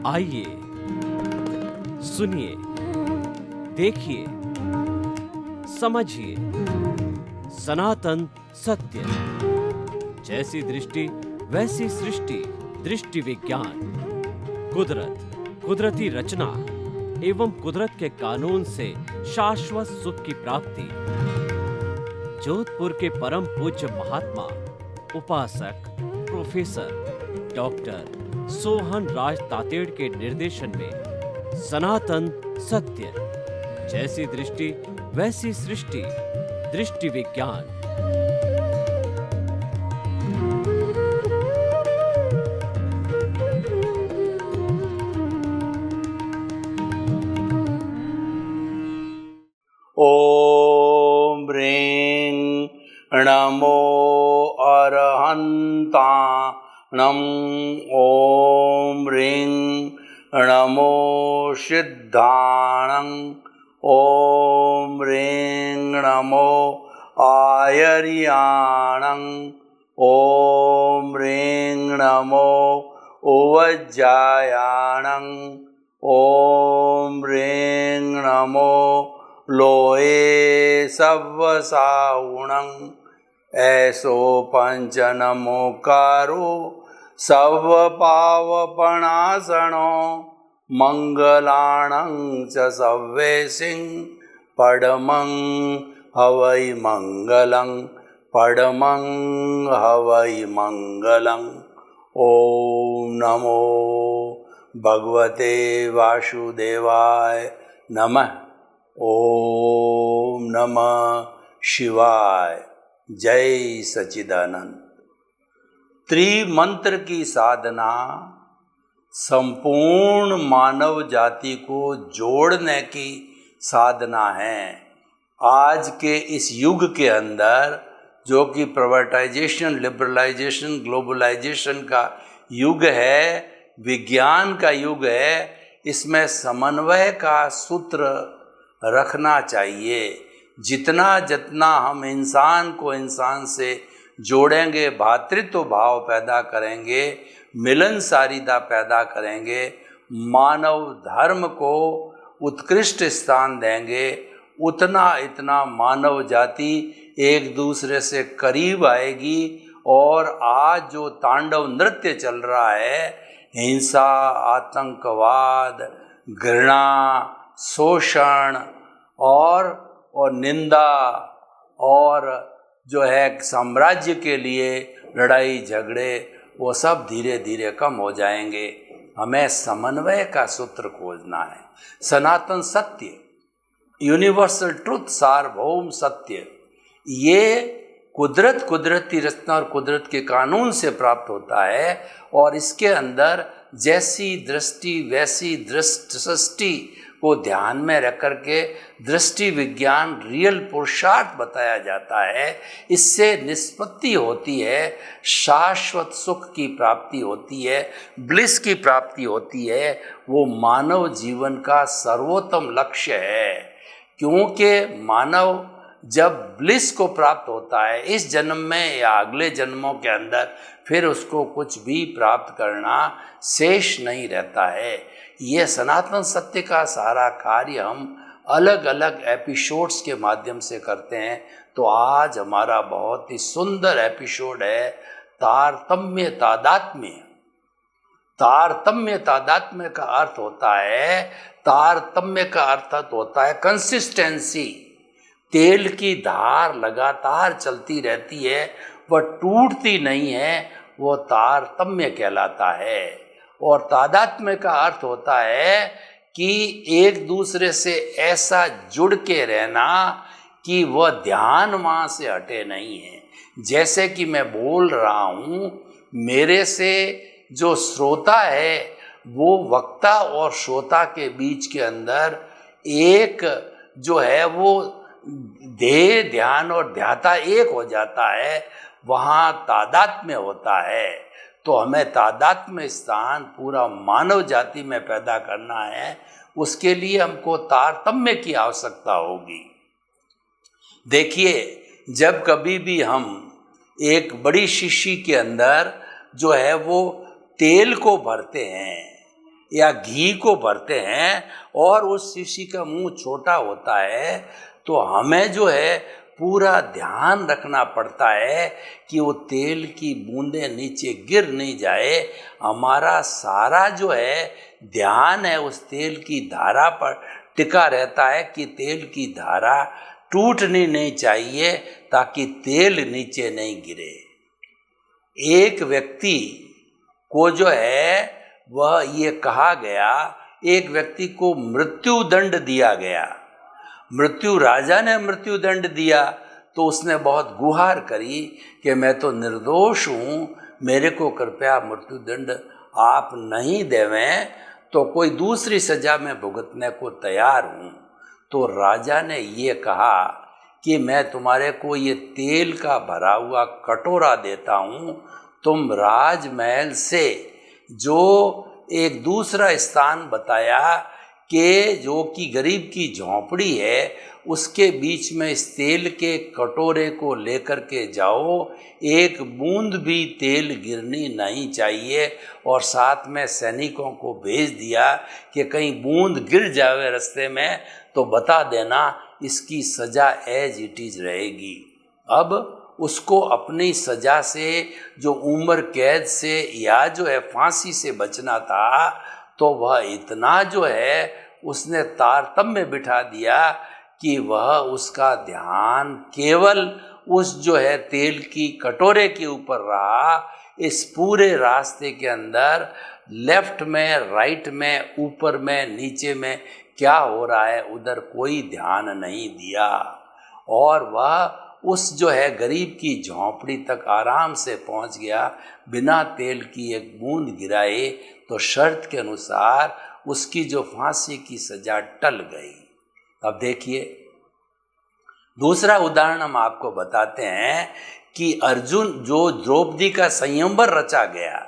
आइए, सुनिए, देखिए, समझिए सनातन सत्य। जैसी दृष्टि वैसी सृष्टि, दृष्टि विज्ञान। कुदरत, कुदरती रचना एवं कुदरत के कानून से शाश्वत सुख की प्राप्ति। जोधपुर के परम पूज्य महात्मा उपासक प्रोफेसर डॉक्टर सोहन राज तातेड़ के निर्देशन में सनातन सत्य। जैसी दृष्टि वैसी सृष्टि, दृष्टि विज्ञान। ओम ह्रीं नमो अरहन्ताणं। ओम ह्रीं नमो सिद्धाणं। ओम ह्रीं नमो आयर्याणं। ओम ह्रीं नमो उवज्जायाणं। ओम ह्रीं नमो लोये सव्वसाहुणं। ऐसो पंच नमोकारो सव्वपावपणासनो। मंगलाणं च सव्वेसिं पडमं हवै मंगलं। पडमं हवै मंगलं। ओम नमो भगवते वासुदेवाय नमः। ओम नमः शिवाय। जय सच्चिदानंद। त्रिमंत्र की साधना संपूर्ण मानव जाति को जोड़ने की साधना है। आज के इस युग के अंदर, जो कि प्राइवेटाइजेशन, लिबरलाइजेशन, ग्लोबलाइजेशन का युग है, विज्ञान का युग है, इसमें समन्वय का सूत्र रखना चाहिए। जितना जितना हम इंसान को इंसान से जोड़ेंगे, भातृत्व भाव पैदा करेंगे, मिलनसारिता पैदा करेंगे, मानव धर्म को उत्कृष्ट स्थान देंगे, उतना इतना मानव जाति एक दूसरे से करीब आएगी। और आज जो तांडव नृत्य चल रहा है, हिंसा, आतंकवाद, घृणा, शोषण और निंदा, और जो है साम्राज्य के लिए लड़ाई झगड़े, वो सब धीरे धीरे कम हो जाएंगे। हमें समन्वय का सूत्र खोजना है। सनातन सत्य, यूनिवर्सल ट्रुथ, सार्वभौम सत्य, ये कुदरत, कुदरती रचना और कुदरत के कानून से प्राप्त होता है। और इसके अंदर जैसी दृष्टि वैसी सृष्टि को ध्यान में रख करके दृष्टि विज्ञान, रियल पुरुषार्थ बताया जाता है। इससे निष्पत्ति होती है, शाश्वत सुख की प्राप्ति होती है, ब्लिस की प्राप्ति होती है। वो मानव जीवन का सर्वोत्तम लक्ष्य है। क्योंकि मानव जब ब्लिस को प्राप्त होता है इस जन्म में या अगले जन्मों के अंदर, फिर उसको कुछ भी प्राप्त करना शेष नहीं रहता है। ये सनातन सत्य का सारा कार्य हम अलग अलग एपिसोड्स के माध्यम से करते हैं। तो आज हमारा बहुत ही सुंदर एपिसोड है तारतम्य तादात्म्य। तारतम्य तादात्म्य का अर्थ होता है, तारतम्य का अर्थ होता है कंसिस्टेंसी। तेल की धार लगातार चलती रहती है, वह टूटती नहीं है, वो तारतम्य कहलाता है। और तादात्म्य का अर्थ होता है कि एक दूसरे से ऐसा जुड़ के रहना कि वह ध्यान वहाँ से हटे नहीं है। जैसे कि मैं बोल रहा हूँ, मेरे से जो श्रोता है वो वक्ता और श्रोता के बीच के अंदर एक जो है वो देह, ध्यान और ध्याता एक हो जाता है, वहाँ तादात्म्य होता है। तो हमें तादात्म्य स्थान पूरा मानव जाति में पैदा करना है। उसके लिए हमको तारतम्य की आवश्यकता होगी। देखिए, जब कभी भी हम एक बड़ी शीशी के अंदर जो है वो तेल को भरते हैं, या घी को भरते हैं और उस शिशी का मुंह छोटा होता है, तो हमें जो है पूरा ध्यान रखना पड़ता है कि वो तेल की बूंदें नीचे गिर नहीं जाए। हमारा सारा जो है ध्यान है उस तेल की धारा पर टिका रहता है कि तेल की धारा टूटनी नहीं चाहिए ताकि तेल नीचे नहीं गिरे। एक व्यक्ति को जो है वह ये कहा गया, एक व्यक्ति को मृत्यु दंड दिया गया। राजा ने मृत्यु दंड दिया तो उसने बहुत गुहार करी कि मैं तो निर्दोष हूँ, मेरे को कृपया मृत्यु दंड आप नहीं देवें, तो कोई दूसरी सजा में भुगतने को तैयार हूँ। तो राजा ने ये कहा कि मैं तुम्हारे को ये तेल का भरा हुआ कटोरा देता हूँ, तुम राजमहल से जो एक दूसरा स्थान बताया कि जो कि गरीब की झोंपड़ी है, उसके बीच में इस तेल के कटोरे को लेकर के जाओ, एक बूंद भी तेल गिरनी नहीं चाहिए। और साथ में सैनिकों को भेज दिया कि कहीं बूंद गिर जावे रास्ते में तो बता देना, इसकी सज़ा एज इट इज रहेगी। अब उसको अपनी सज़ा से, जो उम्र कैद से या जो है फांसी से बचना था, तो वह इतना जो है उसने तारतम्य बिठा दिया कि वह उसका ध्यान केवल उस जो है तेल की कटोरे के ऊपर रहा। इस पूरे रास्ते के अंदर लेफ्ट में, राइट में, ऊपर में, नीचे में क्या हो रहा है उधर कोई ध्यान नहीं दिया। और वह उस जो है गरीब की झोंपड़ी तक आराम से पहुंच गया बिना तेल की एक बूंद गिराए। तो शर्त के अनुसार उसकी जो फांसी की सजा टल गई। अब देखिए दूसरा उदाहरण हम आपको बताते हैं कि अर्जुन जो द्रौपदी का संयंवर रचा गया,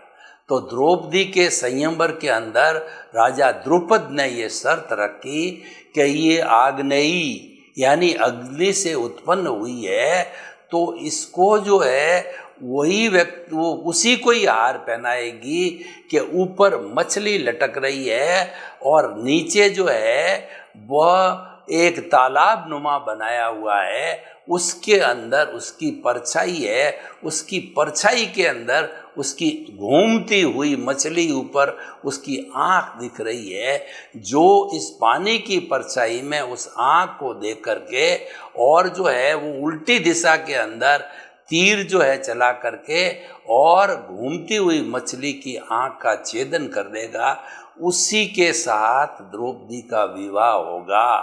तो द्रौपदी के संयंवर के अंदर राजा द्रुपद ने ये शर्त रखी कि ये आग्नेयी यानी अग्नि से उत्पन्न हुई है, तो इसको जो है वही व्यक्ति वो उसी को ही हार पहनाएगी कि ऊपर मछली लटक रही है और नीचे जो है वह एक तालाब नुमा बनाया हुआ है, उसके अंदर उसकी परछाई है, उसकी परछाई के अंदर उसकी घूमती हुई मछली ऊपर उसकी आँख दिख रही है, जो इस पानी की परछाई में उस आँख को देख करके और जो है वो उल्टी दिशा के अंदर तीर जो है चला करके और घूमती हुई मछली की आँख का छेदन कर देगा, उसी के साथ द्रौपदी का विवाह होगा।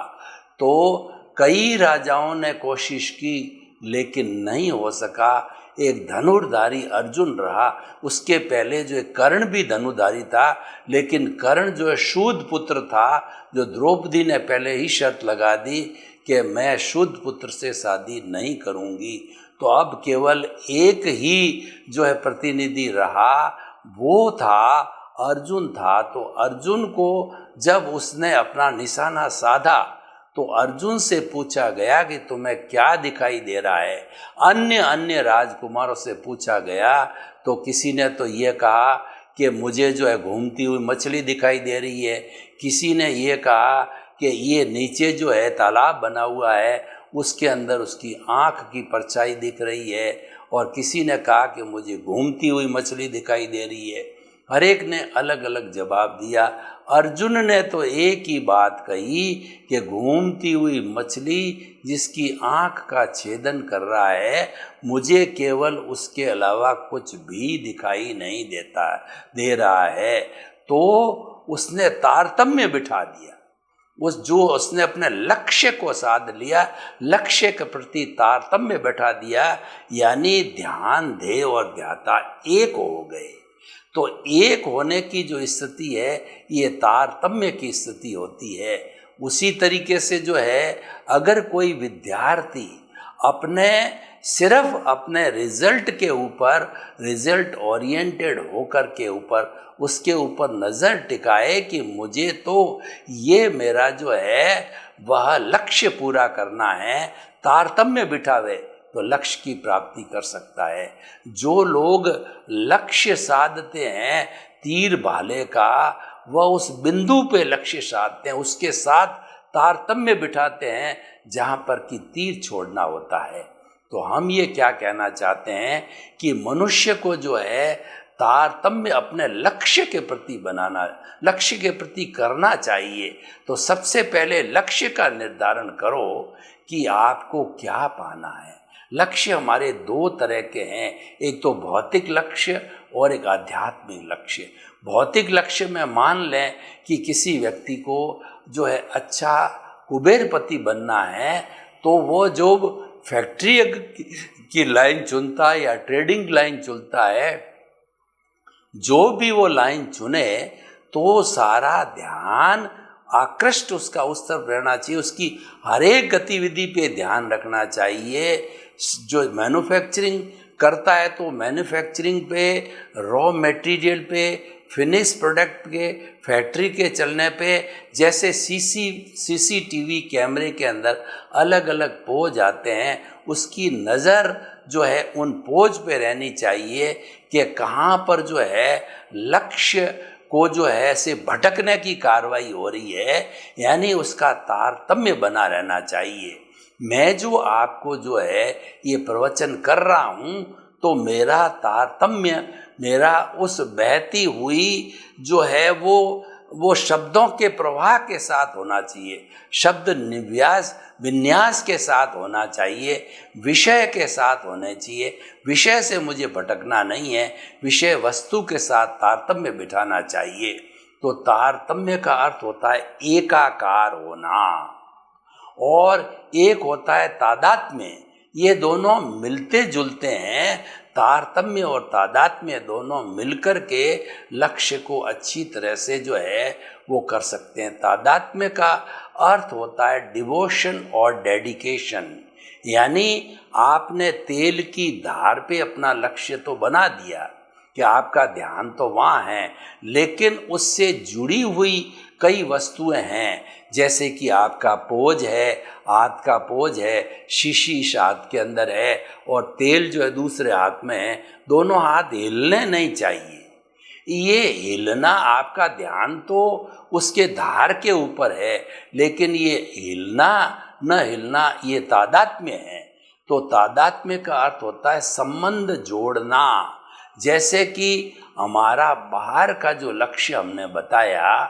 तो कई राजाओं ने कोशिश की लेकिन नहीं हो सका। एक धनुर्धारी अर्जुन रहा, उसके पहले जो कर्ण भी धनुर्धारी था, लेकिन कर्ण जो है शूद्र पुत्र था, जो द्रौपदी ने पहले ही शर्त लगा दी कि मैं शूद्र पुत्र से शादी नहीं करूंगी। तो अब केवल एक ही जो है प्रतिनिधि रहा, वो था अर्जुन था। तो अर्जुन को जब उसने अपना निशाना साधा तो अर्जुन से पूछा गया कि तुम्हें क्या दिखाई दे रहा है। अन्य राजकुमारों से पूछा गया तो किसी ने तो ये कहा कि मुझे जो है घूमती हुई मछली दिखाई दे रही है, किसी ने ये कहा कि ये नीचे जो है तालाब बना हुआ है उसके अंदर उसकी आँख की परछाई दिख रही है, और किसी ने कहा कि मुझे घूमती हुई मछली दिखाई दे रही है। हर एक ने अलग अलग जवाब दिया। अर्जुन ने तो एक ही बात कही कि घूमती हुई मछली जिसकी आँख का छेदन कर रहा है, मुझे केवल उसके अलावा कुछ भी दिखाई नहीं दे रहा है। तो उसने तारतम्य बिठा दिया, उसने अपने लक्ष्य को साध लिया, लक्ष्य के प्रति तारतम्य बैठा दिया, यानी ध्यान ध्येय और ध्याता एक हो गए। तो एक होने की जो स्थिति है ये तारतम्य की स्थिति होती है। उसी तरीके से जो है अगर कोई विद्यार्थी सिर्फ अपने रिजल्ट के ऊपर, रिजल्ट ओरिएंटेड होकर के ऊपर उसके ऊपर नज़र टिकाए कि मुझे तो ये मेरा जो है वह लक्ष्य पूरा करना है, तारतम्य बिठावे तो लक्ष्य की प्राप्ति कर सकता है। जो लोग लक्ष्य साधते हैं तीर भाले का वह उस बिंदु पे लक्ष्य साधते हैं, उसके साथ तारतम्य बिठाते हैं जहाँ पर कि तीर छोड़ना होता है। तो हम ये क्या कहना चाहते हैं कि मनुष्य को जो है तारतम्य अपने लक्ष्य के प्रति बनाना, लक्ष्य के प्रति करना चाहिए। तो सबसे पहले लक्ष्य का निर्धारण करो कि आपको क्या पाना है। लक्ष्य हमारे दो तरह के हैं, एक तो भौतिक लक्ष्य और एक आध्यात्मिक लक्ष्य। भौतिक लक्ष्य में मान लें कि किसी व्यक्ति को जो है अच्छा कुबेरपति बनना है, तो वो जो फैक्ट्री की लाइन चुनता है या ट्रेडिंग लाइन चुनता है, जो भी वो लाइन चुने तो सारा ध्यान आकृष्ट उसका उस तरफ रहना चाहिए, उसकी हर एक गतिविधि पे ध्यान रखना चाहिए। जो मैन्युफैक्चरिंग करता है तो मैन्युफैक्चरिंग पे, रॉ मटेरियल पे, फिनिश प्रोडक्ट के, फैक्ट्री के चलने पे, जैसे सीसीटीवी कैमरे के अंदर अलग अलग पोज आते हैं, उसकी नज़र जो है उन पोज पे रहनी चाहिए कि कहाँ पर जो है लक्ष्य को जो है ऐसे भटकने की कार्रवाई हो रही है, यानी उसका तारतम्य बना रहना चाहिए। मैं जो आपको जो है ये प्रवचन कर रहा हूँ, तो मेरा तारतम्य, मेरा उस बहती हुई जो है वो शब्दों के प्रवाह के साथ होना चाहिए, शब्द विन्यास के साथ होना चाहिए, विषय के साथ होने चाहिए। विषय से मुझे भटकना नहीं है, विषय वस्तु के साथ तारतम्य बिठाना चाहिए। तो तारतम्य का अर्थ होता है एकाकार होना, और एक होता है तादात्म्य। ये दोनों मिलते जुलते हैं, तारतम्य और तादात्म्य दोनों मिलकर के लक्ष्य को अच्छी तरह से जो है वो कर सकते हैं। तादात्म्य का अर्थ होता है डिवोशन और डेडिकेशन, यानी आपने तेल की धार पे अपना लक्ष्य तो बना दिया कि आपका ध्यान तो वहाँ है, लेकिन उससे जुड़ी हुई कई वस्तुएं हैं, जैसे कि आपका पोज है, हाथ का पोज है, शीशी हाथ के अंदर है और तेल जो है दूसरे हाथ में है, दोनों हाथ हिलने नहीं चाहिए। ये हिलना, आपका ध्यान तो उसके धार के ऊपर है, लेकिन ये हिलना न हिलना ये तादात्म्य है। तो तादात्म्य का अर्थ होता है संबंध जोड़ना। जैसे कि हमारा बाहर का जो लक्ष्य हमने बताया,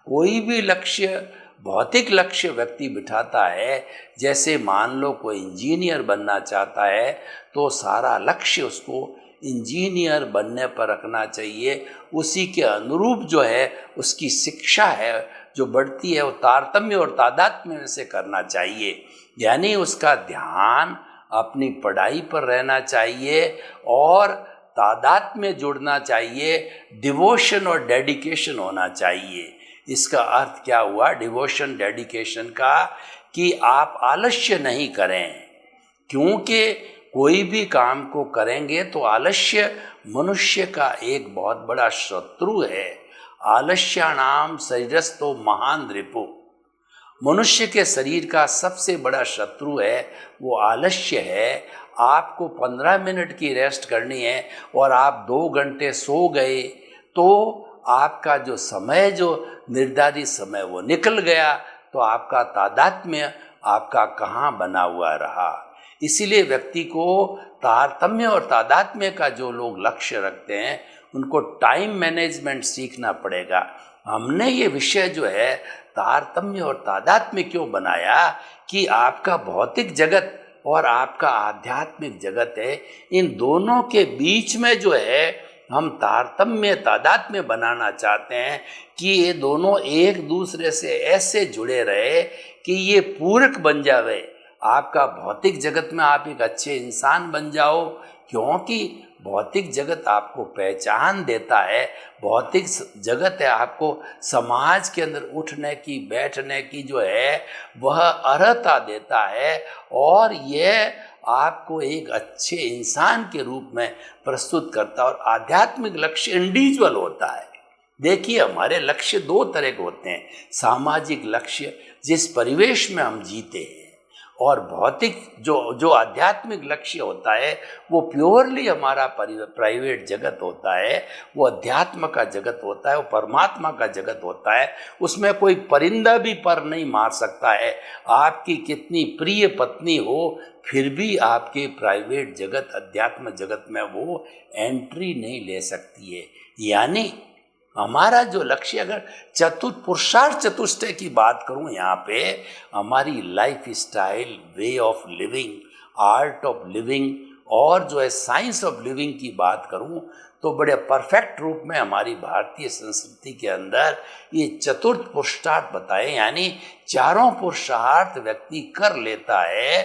कोई भी लक्ष्य, भौतिक लक्ष्य व्यक्ति बिठाता है, जैसे मान लो कोई इंजीनियर बनना चाहता है, तो सारा लक्ष्य उसको इंजीनियर बनने पर रखना चाहिए। उसी के अनुरूप जो है उसकी शिक्षा है जो बढ़ती है, वो तारतम्य और तादात्म्य में से करना चाहिए। यानी उसका ध्यान अपनी पढ़ाई पर रहना चाहिए और तादात्म्य जुड़ना चाहिए, डिवोशन और डेडिकेशन होना चाहिए। इसका अर्थ क्या हुआ डिवोशन डेडिकेशन का, कि आप आलस्य नहीं करें, क्योंकि कोई भी काम को करेंगे तो आलस्य मनुष्य का एक बहुत बड़ा शत्रु है। आलस्यानाम शरीरस्थो महान रिपु, मनुष्य के शरीर का सबसे बड़ा शत्रु है वो आलस्य है। आपको 15 मिनट की रेस्ट करनी है और आप 2 घंटे सो गए तो आपका जो समय, जो निर्धारित समय वो निकल गया, तो आपका तादात्म्य आपका कहाँ बना हुआ रहा। इसीलिए व्यक्ति को तारतम्य और तादात्म्य का जो लोग लक्ष्य रखते हैं उनको टाइम मैनेजमेंट सीखना पड़ेगा। हमने ये विषय जो है तारतम्य और तादात्म्य क्यों बनाया कि आपका भौतिक जगत और आपका आध्यात्मिक जगत है, इन दोनों के बीच में जो है हम तारतम्य तादात्म्य बनाना चाहते हैं कि ये दोनों एक दूसरे से ऐसे जुड़े रहे कि ये पूरक बन जावे। आपका भौतिक जगत में आप एक अच्छे इंसान बन जाओ, क्योंकि भौतिक जगत आपको पहचान देता है, भौतिक जगत है आपको समाज के अंदर उठने की, बैठने की जो है वह अर्हता देता है, और यह आपको एक अच्छे इंसान के रूप में प्रस्तुत करता है। और आध्यात्मिक लक्ष्य इंडिविजुअल होता है। देखिए हमारे लक्ष्य 2 तरह के होते हैं। सामाजिक लक्ष्य, जिस परिवेश में हम जीते हैं, और भौतिक जो जो आध्यात्मिक लक्ष्य होता है वो प्योरली हमारा प्राइवेट जगत होता है, वो अध्यात्म का जगत होता है, वो परमात्मा का जगत होता है। उसमें कोई परिंदा भी पर नहीं मार सकता है। आपकी कितनी प्रिय पत्नी हो फिर भी आपके प्राइवेट जगत अध्यात्म जगत में वो एंट्री नहीं ले सकती है। यानी हमारा जो लक्ष्य, अगर पुरुषार्थ चतुष्टय की बात करूं यहाँ पे, हमारी life style, way of living, art of living और जो है साइंस ऑफ लिविंग की बात करूं तो बड़े परफेक्ट रूप में हमारी भारतीय संस्कृति के अंदर ये चतुर्थ पुरुषार्थ बताए। यानी चारों पुरुषार्थ व्यक्ति कर लेता है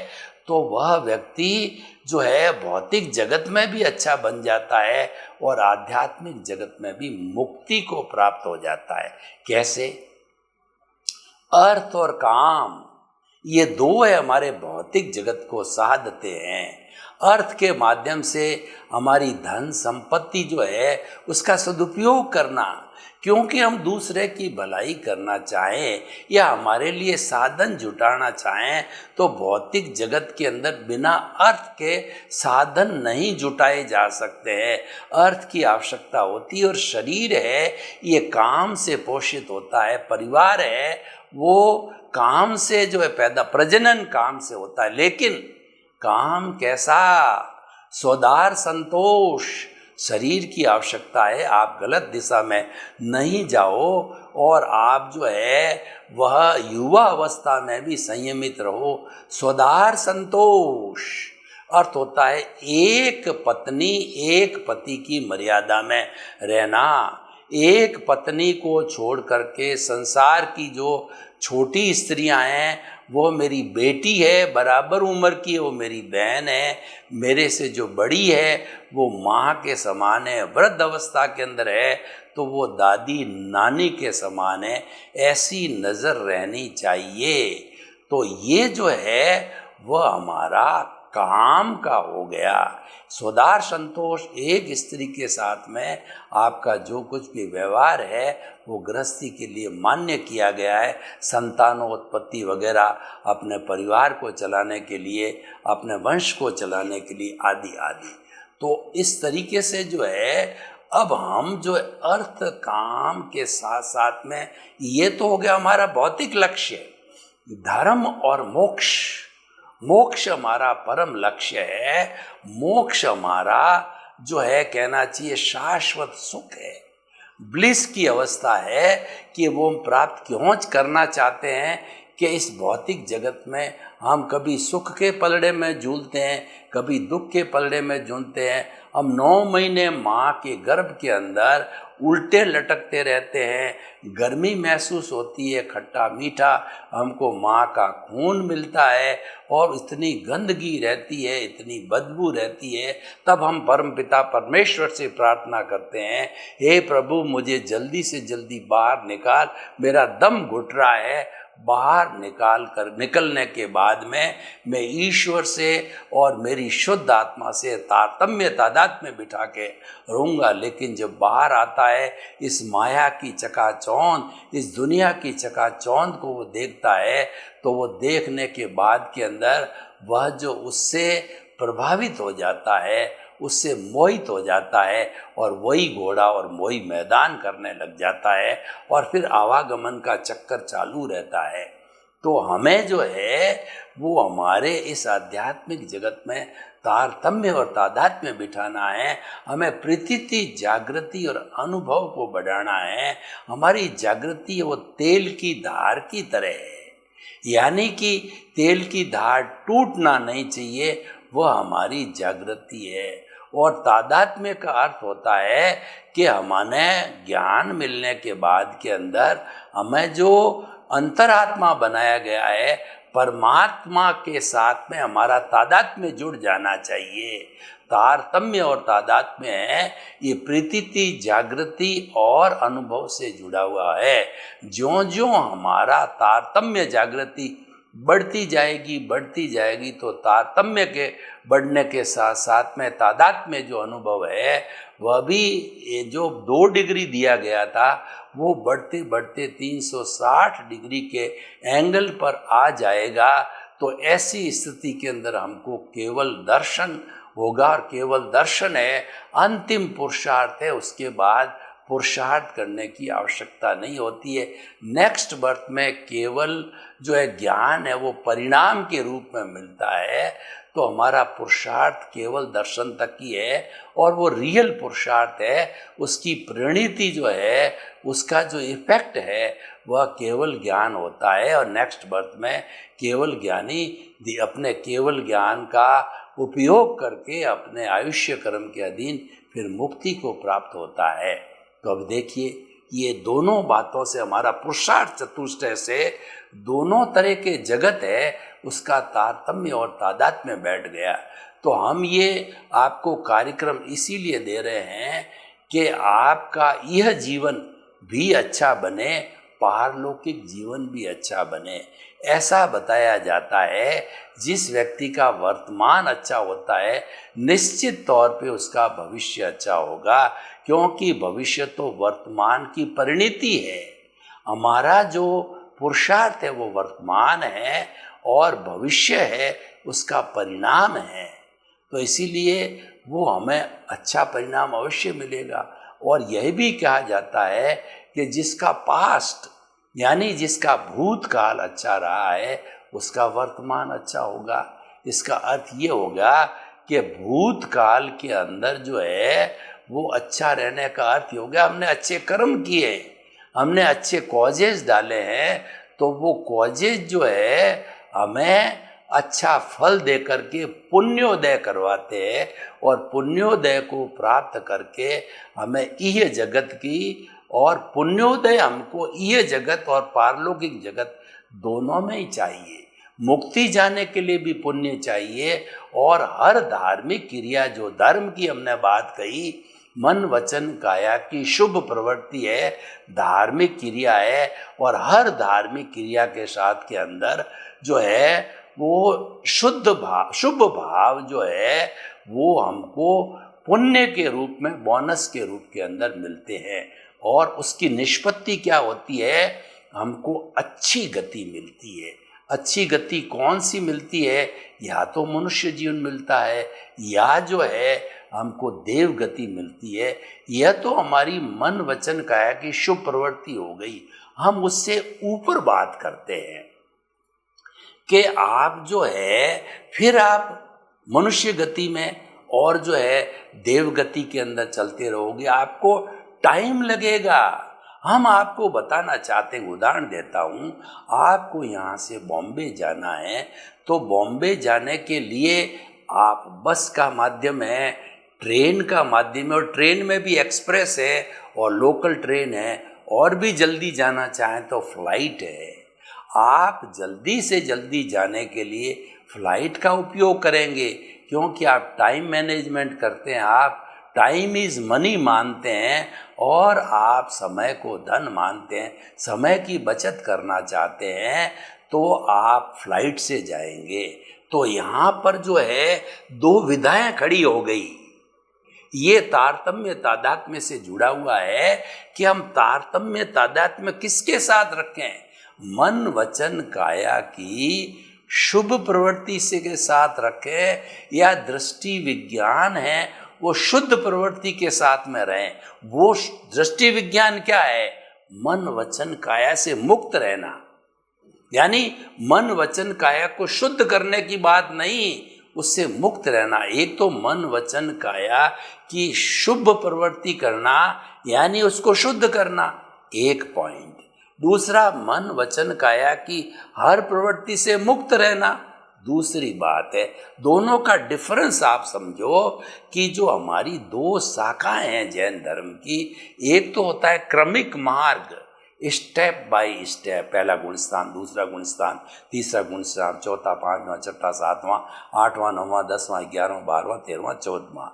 तो वह व्यक्ति जो है भौतिक जगत में भी अच्छा बन जाता है और आध्यात्मिक जगत में भी मुक्ति को प्राप्त हो जाता है। कैसे? अर्थ और काम, ये दो है हमारे भौतिक जगत को साधते हैं। अर्थ के माध्यम से हमारी धन संपत्ति जो है उसका सदुपयोग करना, क्योंकि हम दूसरे की भलाई करना चाहें या हमारे लिए साधन जुटाना चाहें तो भौतिक जगत के अंदर बिना अर्थ के साधन नहीं जुटाए जा सकते हैं। अर्थ की आवश्यकता होती है और शरीर है ये काम से पोषित होता है, परिवार है वो काम से जो है पैदा, प्रजनन काम से होता है। लेकिन काम कैसा? स्वदार संतोष, शरीर की आवश्यकता है। आप गलत दिशा में नहीं जाओ और आप जो है वह युवा अवस्था में भी संयमित रहो। स्वदार संतोष अर्थ होता है एक पत्नी एक पति की मर्यादा में रहना। एक पत्नी को छोड़ करके संसार की जो छोटी स्त्रियां हैं वो मेरी बेटी है, बराबर उम्र की है, वो मेरी बहन है, मेरे से जो बड़ी है वो माँ के समान है, वृद्ध अवस्था के अंदर है तो वो दादी नानी के समान है, ऐसी नज़र रहनी चाहिए। तो ये जो है वह हमारा काम का हो गया। स्वदार संतोष, एक स्त्री के साथ में आपका जो कुछ भी व्यवहार है वो गृहस्थी के लिए मान्य किया गया है, संतानोत्पत्ति वगैरह, अपने परिवार को चलाने के लिए, अपने वंश को चलाने के लिए, आदि आदि। तो इस तरीके से जो है अब हम जो अर्थ काम के साथ साथ में, ये तो हो गया हमारा भौतिक लक्ष्य, धर्म और मोक्ष। मोक्ष हमारा परम लक्ष्य है। मोक्ष हमारा जो है कहना चाहिए शाश्वत सुख है, ब्लिस की अवस्था है कि वो हम प्राप्त क्यों करना चाहते हैं कि इस भौतिक जगत में हम कभी सुख के पलड़े में झूलते हैं, कभी दुख के पलड़े में झूलते हैं। हम 9 महीने माँ के गर्भ के अंदर उल्टे लटकते रहते हैं, गर्मी महसूस होती है, खट्टा मीठा हमको माँ का खून मिलता है और इतनी गंदगी रहती है, इतनी बदबू रहती है। तब हम परमपिता परमेश्वर से प्रार्थना करते हैं, हे प्रभु मुझे जल्दी से जल्दी बाहर निकाल, मेरा दम घुट रहा है। बाहर निकलने के बाद में मैं ईश्वर से और मेरी शुद्ध आत्मा से तादात्म्य बिठा के रहूँगा। लेकिन जब बाहर आता है इस माया की चकाचौंध, इस दुनिया की चकाचौंध को वो देखता है तो वो देखने के बाद के अंदर वह जो उससे प्रभावित हो जाता है, उससे मोहित हो जाता है और वही घोड़ा और वही मैदान करने लग जाता है और फिर आवागमन का चक्कर चालू रहता है। तो हमें जो है वो हमारे इस आध्यात्मिक जगत में तारतम्य और तादात्म्य बिठाना है। हमें प्रतीति, जागृति और अनुभव को बढ़ाना है। हमारी जागृति वो तेल की धार की तरह है, यानी कि तेल की धार टूटना नहीं चाहिए, वह हमारी जागृति है। और तादात्म्य का अर्थ होता है कि हमें ज्ञान मिलने के बाद के अंदर हमें जो अंतरात्मा बनाया गया है, परमात्मा के साथ में हमारा तादात्म्य जुड़ जाना चाहिए। तारतम्य और तादात्म्य है ये प्रतीति, जागृति और अनुभव से जुड़ा हुआ है। ज्यों ज्यों हमारा तारतम्य जागृति बढ़ती जाएगी तो तारतम्य के बढ़ने के साथ साथ में तादात्म्य जो अनुभव है वह भी, ये जो 2 डिग्री दिया गया था वो बढ़ते बढ़ते 360 डिग्री के एंगल पर आ जाएगा। तो ऐसी स्थिति के अंदर हमको केवल दर्शन होगा, और केवल दर्शन है अंतिम पुरुषार्थ है। उसके बाद पुरुषार्थ करने की आवश्यकता नहीं होती है। नेक्स्ट बर्थ में केवल जो है ज्ञान है वो परिणाम के रूप में मिलता है। तो हमारा पुरुषार्थ केवल दर्शन तक ही है, और वो रियल पुरुषार्थ है, उसकी परिणति जो है, उसका जो इफेक्ट है वह केवल ज्ञान होता है। और नेक्स्ट बर्थ में केवल ज्ञानी अपने केवल ज्ञान का उपयोग करके अपने आयुष्य कर्म के अधीन फिर मुक्ति को प्राप्त होता है। तो अब देखिए, ये दोनों बातों से हमारा पुरुषार्थ चतुष्टय से दोनों तरह के जगत है उसका तारतम्य और तादात्म्य बैठ गया। तो हम ये आपको कार्यक्रम इसीलिए दे रहे हैं कि आपका यह जीवन भी अच्छा बने, पारलौकिक जीवन भी अच्छा बने। ऐसा बताया जाता है जिस व्यक्ति का वर्तमान अच्छा होता है निश्चित तौर पे उसका भविष्य अच्छा होगा, क्योंकि भविष्य तो वर्तमान की परिणति है। हमारा जो पुरुषार्थ है वो वर्तमान है, और भविष्य है उसका परिणाम है। तो इसीलिए वो हमें अच्छा परिणाम अवश्य मिलेगा। और यह भी कहा जाता है कि जिसका पास्ट यानी जिसका भूतकाल अच्छा रहा है उसका वर्तमान अच्छा होगा। इसका अर्थ ये होगा कि भूतकाल के अंदर जो है वो अच्छा रहने का अर्थ हो गया हमने अच्छे कर्म किए, हमने अच्छे कॉजेज डाले हैं, तो वो कॉजेज जो है हमें अच्छा फल दे करके पुण्योदय करवाते हैं, और पुण्योदय को प्राप्त करके हमें यह जगत की, और पुण्योदय हमको यह जगत और पारलौकिक जगत दोनों में ही चाहिए। मुक्ति जाने के लिए भी पुण्य चाहिए, और हर धार्मिक क्रिया जो धर्म की हमने बात कही, मन वचन काया की शुभ प्रवृत्ति है, धार्मिक क्रिया है, और हर धार्मिक क्रिया के साथ के अंदर जो है वो शुद्ध शुभ भाव जो है वो हमको पुण्य के रूप में बोनस के रूप के अंदर मिलते हैं। और उसकी निष्पत्ति क्या होती है, हमको अच्छी गति मिलती है। अच्छी गति कौन सी मिलती है, या तो मनुष्य जीवन मिलता है, या जो है हमको देव गति मिलती है। यह तो हमारी मन वचन काया की शुभ प्रवृत्ति हो गई। हम उससे ऊपर बात करते हैं कि आप जो है फिर आप मनुष्य गति में और जो है देव गति के अंदर चलते रहोगे, आपको टाइम लगेगा। हम आपको बताना चाहते हैं, उदाहरण देता हूँ, आपको यहाँ से बॉम्बे जाना है, तो बॉम्बे जाने के लिए आप बस का माध्यम है, ट्रेन का माध्यम है, और ट्रेन में भी एक्सप्रेस है और लोकल ट्रेन है, और भी जल्दी जाना चाहें तो फ्लाइट है। आप जल्दी से जल्दी जाने के लिए फ्लाइट का उपयोग करेंगे, क्योंकि आप टाइम मैनेजमेंट करते हैं, आप टाइम इज़ मनी मानते हैं, और आप समय को धन मानते हैं, समय की बचत करना चाहते हैं, तो आप फ्लाइट से जाएंगे। तो यहाँ पर जो है दो विधाएं खड़ी हो गई। ये तारतम्य तादात्म्य से जुड़ा हुआ है कि हम तारतम्य तादात्म्य किसके साथ रखें, मन वचन काया की शुभ प्रवृत्ति से के साथ रखें, या दृष्टि विज्ञान है वो शुद्ध प्रवृत्ति के साथ में रहें। वो दृष्टि विज्ञान क्या है, मन वचन काया से मुक्त रहना, यानी मन वचन काया को शुद्ध करने की बात नहीं, उससे मुक्त रहना। एक तो मन वचन काया की शुभ प्रवृत्ति करना, यानी उसको शुद्ध करना, एक पॉइंट। दूसरा, मन वचन काया की हर प्रवृत्ति से मुक्त रहना, दूसरी बात है। दोनों का डिफरेंस आप समझो कि जो हमारी दो शाखाएं हैं जैन धर्म की, एक तो होता है क्रमिक मार्ग, स्टेप बाय स्टेप, पहला गुणस्थान, दूसरा गुणस्थान, तीसरा गुणस्थान, चौथा, पांचवा, छठा, सातवां, आठवां, नौवां, 10वां, 11वां, 12वां, 13वां, 14वां,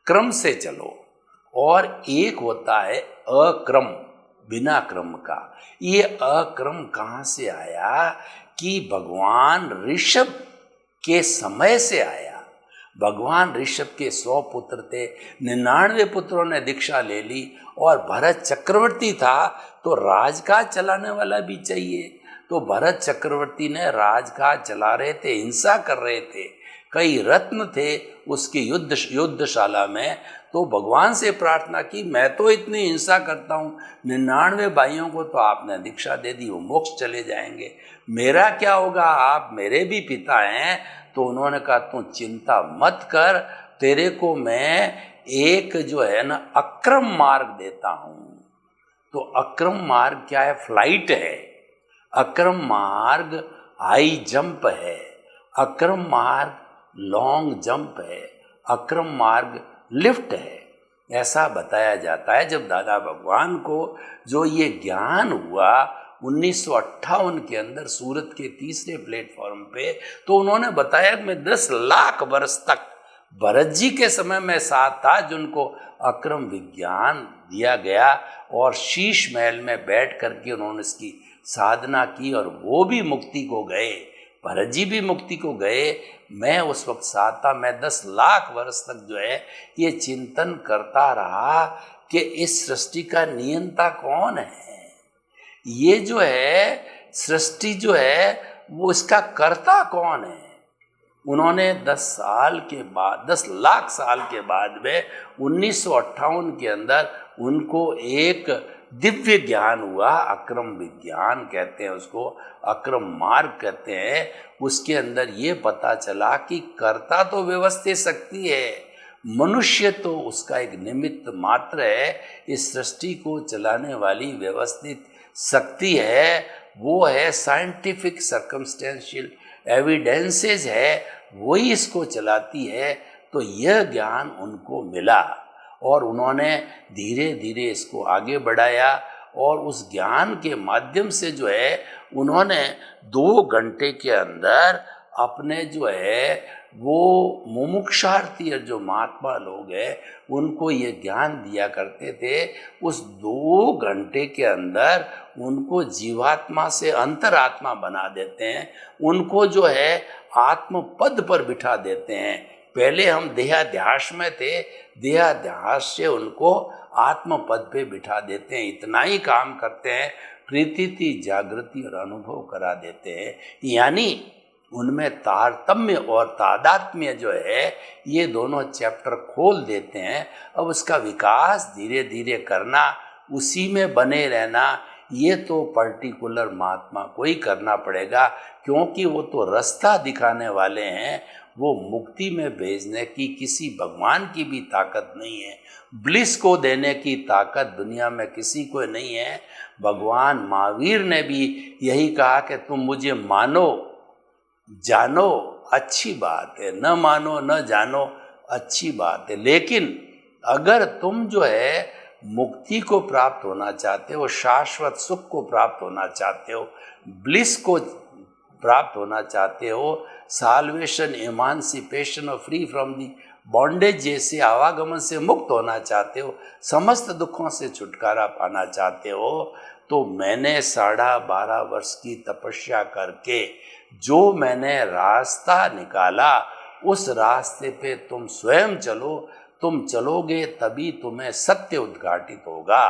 क्रम से चलो। और एक होता है अक्रम, बिना क्रम का। ये अक्रम कहाँ से आया कि भगवान ऋषभ के समय से आया। भगवान ऋषभ के 100 पुत्र थे, 99 पुत्रों ने दीक्षा ले ली, और भरत चक्रवर्ती था, तो राजकाज चलाने वाला भी चाहिए। तो भरत चक्रवर्ती ने राजकाज चला रहे थे, हिंसा कर रहे थे, कई रत्न थे उसकी युद्धशाला में। तो भगवान से प्रार्थना की, मैं तो इतनी हिंसा करता हूँ, 99 भाइयों को तो आपने दीक्षा दे दी, वो मोक्ष चले जाएंगे, मेरा क्या होगा, आप मेरे भी पिता हैं। तो उन्होंने कहा तू चिंता मत कर, तेरे को मैं एक जो है ना अक्रम मार्ग देता हूँ। तो अक्रम मार्ग क्या है? फ्लाइट है, अक्रम मार्ग हाई जंप है, अक्रम मार्ग लॉन्ग जंप है, अक्रम मार्ग लिफ्ट है, ऐसा बताया जाता है। जब दादा भगवान को जो ये ज्ञान हुआ 1958 के अंदर सूरत के तीसरे प्लेटफॉर्म पे, तो उन्होंने बताया कि मैं 10 लाख वर्ष तक भरत जी के समय में साथ था, जिनको अक्रम विज्ञान दिया गया और शीश महल में बैठ करके उन्होंने इसकी साधना की और वो भी मुक्ति को गए, भरत जी भी मुक्ति को गए। मैं उस वक्त साथ था, मैं 10 लाख वर्ष तक जो है ये चिंतन करता रहा कि इस सृष्टि का नियंता कौन है, ये जो है सृष्टि जो है वो इसका कर्ता कौन है। उन्होंने 10 लाख साल के बाद में 1958 के अंदर उनको एक दिव्य ज्ञान हुआ, अक्रम विज्ञान कहते हैं उसको, अक्रम मार्ग कहते हैं। उसके अंदर ये पता चला कि कर्ता तो व्यवस्थित शक्ति है, मनुष्य तो उसका एक निमित्त मात्र है, इस सृष्टि को चलाने वाली व्यवस्थित शक्ति है वो है साइंटिफिक सर्कमस्टेंशियल एविडेंसेस है, वही इसको चलाती है। तो यह ज्ञान उनको मिला और उन्होंने धीरे धीरे इसको आगे बढ़ाया और उस ज्ञान के माध्यम से जो है उन्होंने 2 घंटे के अंदर अपने जो है वो मुमुक्षार्थी जो महात्मा लोग हैं उनको ये ज्ञान दिया करते थे। उस 2 घंटे के अंदर उनको जीवात्मा से अंतरात्मा बना देते हैं, उनको जो है आत्म पद पर बिठा देते हैं। पहले हम देहाध्यास में थे, देहाध्यास से उनको आत्म पद पे बिठा देते हैं, इतना ही काम करते हैं, प्रीति जागृति और अनुभव करा देते हैं। यानी उनमें तारतम्य और तादात्म्य जो है ये दोनों चैप्टर खोल देते हैं। अब उसका विकास धीरे धीरे करना, उसी में बने रहना, ये तो पर्टिकुलर महात्मा को ही करना पड़ेगा, क्योंकि वो तो रास्ता दिखाने वाले हैं, वो मुक्ति में भेजने की किसी भगवान की भी ताकत नहीं है, ब्लिस को देने की ताकत दुनिया में किसी को नहीं है। भगवान महावीर ने भी यही कहा कि तुम मुझे मानो जानो अच्छी बात है, न मानो न जानो अच्छी बात है, लेकिन अगर तुम जो है मुक्ति को प्राप्त होना चाहते हो, शाश्वत सुख को प्राप्त होना चाहते हो, ब्लिस को प्राप्त होना चाहते हो, साल्वेशन, इमांसिपेशन और फ्री फ्रॉम दी बॉन्डेज जैसे आवागमन से मुक्त होना चाहते हो, समस्त दुखों से छुटकारा पाना चाहते हो, तो मैंने 12.5 वर्ष की तपस्या करके जो मैंने रास्ता निकाला उस रास्ते पे तुम स्वयं चलो। तुम चलोगे तभी तुम्हें सत्य उद्घाटित होगा,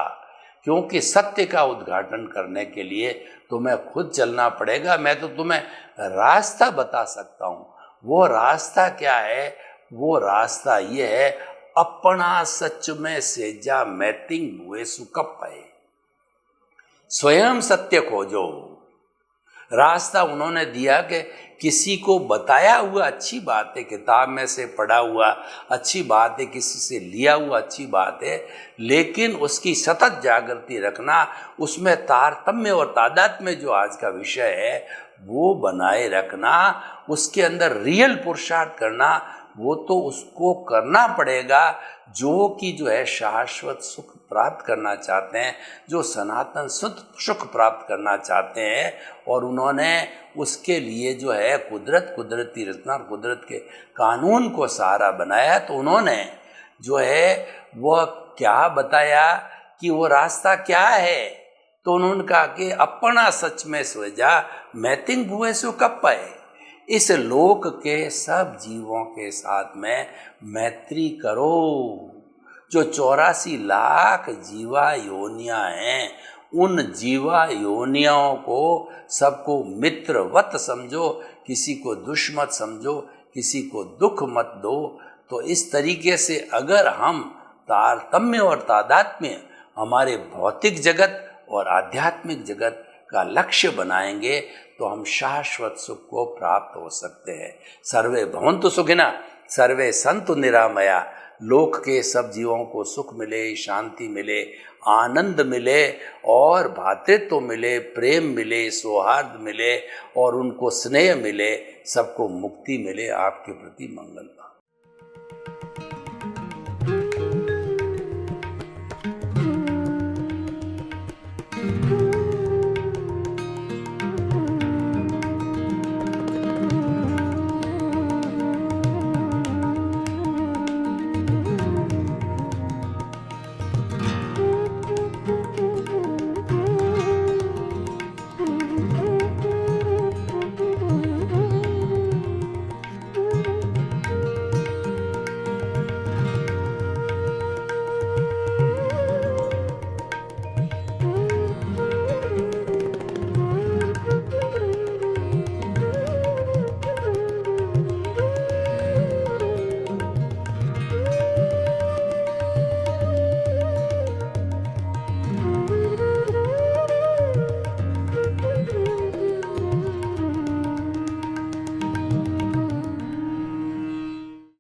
क्योंकि सत्य का उद्घाटन करने के लिए तुम्हें खुद चलना पड़ेगा। मैं तो तुम्हें रास्ता बता सकता हूँ। वो रास्ता क्या है? वो रास्ता ये है, अपना सच में सेजा मैतिंग हुए सुकप है, स्वयं सत्य खोजो। रास्ता उन्होंने दिया कि किसी को बताया हुआ अच्छी बात है, किताब में से पढ़ा हुआ अच्छी बात है, किसी से लिया हुआ अच्छी बात है, लेकिन उसकी सतत जागृति रखना, उसमें तारतम्य और तादात्म्य जो आज का विषय है वो बनाए रखना, उसके अंदर रियल पुरुषार्थ करना, वो तो उसको करना पड़ेगा जो कि जो है शाश्वत सुख प्राप्त करना चाहते हैं, जो सनातन सुख प्राप्त करना चाहते हैं। और उन्होंने उसके लिए जो है कुदरती रचना, कुदरत के कानून को सहारा बनाया। तो उन्होंने जो है वह क्या बताया कि वो रास्ता क्या है? तो उन्होंने कहा कि अपना सच में सोजा मैतिंग भुए सो कब पाए, इस लोक के सब जीवों के साथ में मैत्री करो। जो 84 लाख जीवा योनियां हैं, उन जीवा योनियों को सबको मित्रवत समझो, किसी को दुश्मन समझो, किसी को दुख मत दो। तो इस तरीके से अगर हम तारतम्य और तादात्म्य हमारे भौतिक जगत और आध्यात्मिक जगत का लक्ष्य बनाएंगे तो हम शाश्वत सुख को प्राप्त हो सकते हैं। सर्वे भवन्तु सुखिनः, सर्वे सन्तु निरामया। लोक के सब जीवों को सुख मिले, शांति मिले, आनंद मिले और भ्रातृत्व मिले, प्रेम मिले, सौहार्द मिले और उनको स्नेह मिले, सबको मुक्ति मिले। आपके प्रति मंगल।